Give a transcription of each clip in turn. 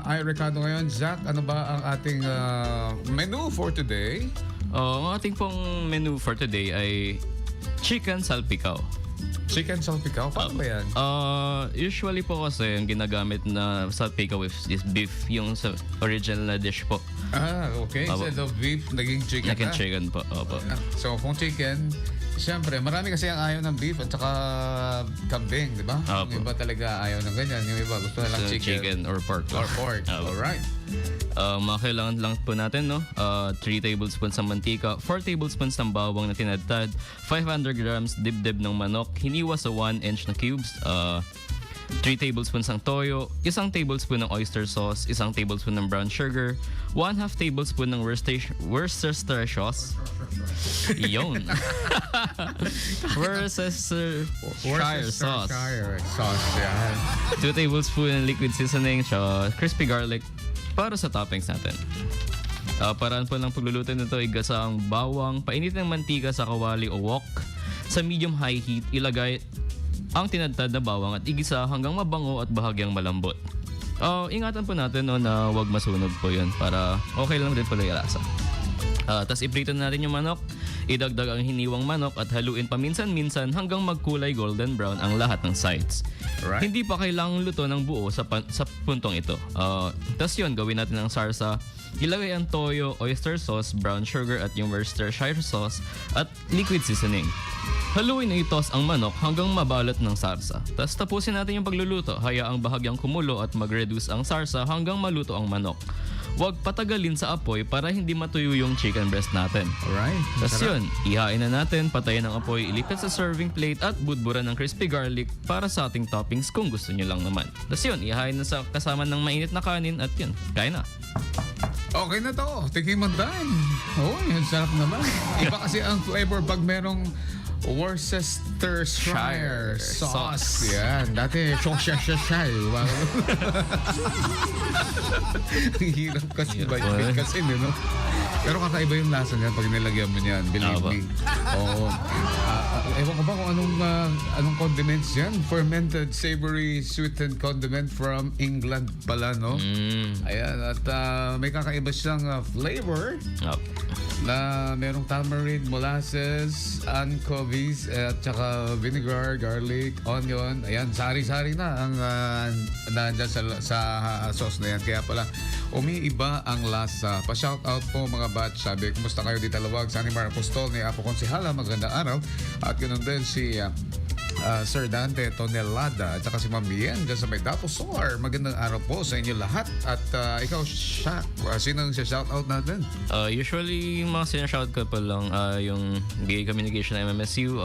Ay Ricardo ngayon. Zach, ano ba ang ating menu for today? Ang ating pong menu for today ay chicken salpicao. Chicken salpicao? Paano ba yan? Usually po kasi yung ginagamit na salpicao is beef, yung sa original na dish po. Okay. Instead of beef, naging chicken Naging na. chicken po. Opo. So, kung chicken, siyempre, marami kasi ang ayaw ng beef at saka kambing, di ba? Opo. Yung iba talaga ayaw ng ganyan. Yung iba gusto na lang So, chicken or pork. Or pork. Opo. Alright. Mga kailangan lang po natin, no? 3 tablespoons ng mantika, 4 tablespoons ng bawang na tinadtad, 500 grams dibdib ng manok, hiniwa sa 1 inch na cubes, 3 tablespoons ng toyo, 1 tablespoon ng oyster sauce, 1 tablespoon ng brown sugar, 1/2 tablespoon ng Worcestershire sauce. Yun. Worcestershire sauce. Worcestershire sauce, yan. 2 tablespoon ng liquid seasoning, tsaka crispy garlic para sa toppings natin. Paraan po ng pagluluto nito, igasa ang bawang, painit ng mantika sa kawali o wok. Sa medium-high heat, ilagay ang tinadtad na bawang at igisa hanggang mabango at bahagyang malambot. Ingatan po natin na huwag masunog po yun para okay lang din po yung lasa. Tapos iprito natin yung manok, idagdag ang hiniwang manok at haluin paminsan-minsan hanggang magkulay golden brown ang lahat ng sides. Right. Hindi pa kailangang luto ng buo sa puntong ito. Tapos yun, gawin natin ang sarsa. Ilagay ang toyo, oyster sauce, brown sugar at yung Worcestershire sauce at liquid seasoning. Haluin na itos ang manok hanggang mabalot ng sarsa. Tapos tapusin natin yung pagluluto. Hayaang bahagyang kumulo at mag-reduce ang sarsa hanggang maluto ang manok. Huwag patagalin sa apoy para hindi matuyo yung chicken breast natin. Alright. Tapos yun, ihain na natin, patayin ang apoy, ilipat sa serving plate at budburan ng crispy garlic para sa ating toppings kung gusto nyo lang naman. Tapos yun, ihain na sa kasama ng mainit na kanin at yun, kain na. Okay na to. Tikiman time. Ang sarap naman. Iba kasi ang flavor pag merong Worcestershire sauce. Yan. Dati, Worcestershire. Ang hirap kasi ba yun? Kasi, no? Pero kakaiba yung lasa niyan pag nilagyan mo niyan. Believe me. Oo. Ewan ko ba kung anong condiments yan? Fermented, savory, sweetened condiment from England pala, no? Ayan. At may kakaiba siyang flavor na merong tamarind, molasses, anchovies, at saka vinegar, garlic, onion. Ayan, sari-sari na ang nandyan sa sauce na yan. Kaya pala, umiiba ang lasa. Pa-shoutout po mga batch. Sabi, kumusta kayo di talawag? Sunny Mar Apostol ni Apo Konsihala. Magandang araw. At ganoon din si Sir Dante Tonelada at saka si Ma'am Bien dyan sa may Daposor. Magandang araw po sa inyo lahat. At ikaw, Shaq, sinong shoutout natin? Usually, yung mga sinashout ko pa lang yung gay communication na MMSU,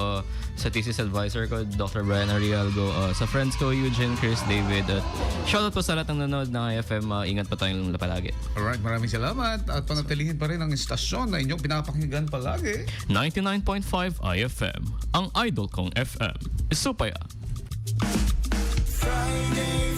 sa thesis advisor ko, Dr. Brian Arialgo, sa friends ko, Eugene, Chris, David, at shoutout po sa lahat ng nanonood ng IFM. Ingat pa tayong palagi. Alright, maraming salamat. At panatilihin pa rin ang istasyon na inyong pinapakinggan palagi. 99.5 IFM, ang idol kong FM. Isupaya. Friday